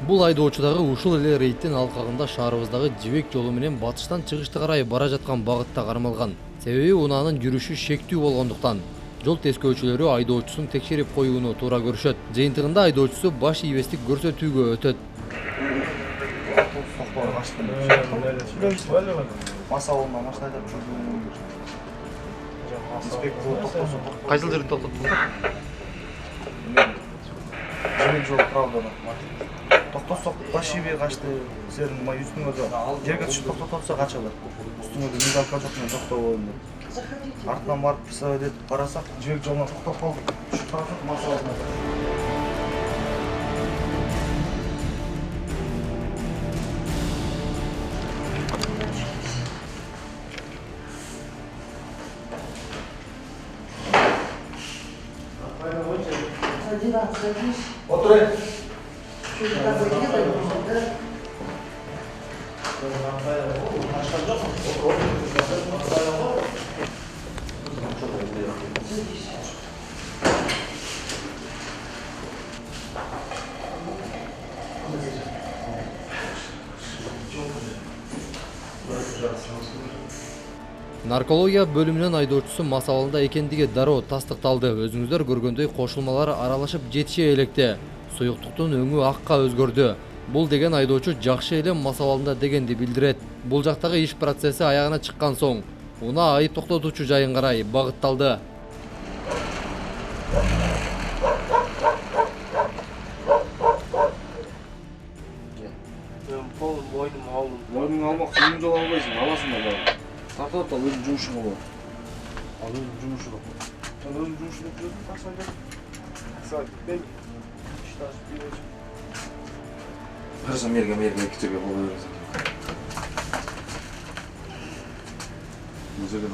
Бул айдоочу дагы ушул эле рейдтин алкагында шаарыбыздагы жибек жолу менен батыштан чыгышты карай бара жаткан багытта кармалган. Себеби унаанын жүрүшү шектүү болгондуктан. Жол тескөөчүлөрү айдоочусун текшерип коюуну туура көрүшөт. Жыйынтыгында айдоочусу баш ийбестик көрсөтүүгө өтөт. Кайсыл жерде токтоттуңуз? Жибек жолу правда. Токтосок баш ийбей качты. Силердин үстүңөрдө жерге түшүп токтотуп атса качалар. Үстүңөрдө мигалка жок менен токтобойм деп. Артынан барып писать этип карасак, жибек жолунан токтоп калдык. Түшүп карасак мас алдында. Садись. Отурай. Что-то заделай, да? Садись. Наркология бөлүмүнүн айдоочусу мас абалында экендиги дароо тастыкталды. Өзүңүздөр көргөндөй кошулмалар аралашып жетише электе. Суюктуктун өңү акка өзгөрдү. Бул деген айдоочу жакшы эле мас абалында дегенди билдирет. Бул жактагы иш процесси аягына чыккан соң унаа айып токтотуучу жайын карай багытталды. Мойнуңа алмак, сен жол албайсың, аласың да баары. Тартып ал өзүнүн жумушуң болот. Ал өзүнүн жумушу да. Сен өзүнүн жумушун деп жүрсүң, таксай бер. Таксай кетпейм. Ишташ биреш. Хорошо, мерге кичиге боло бересиң. Музыка.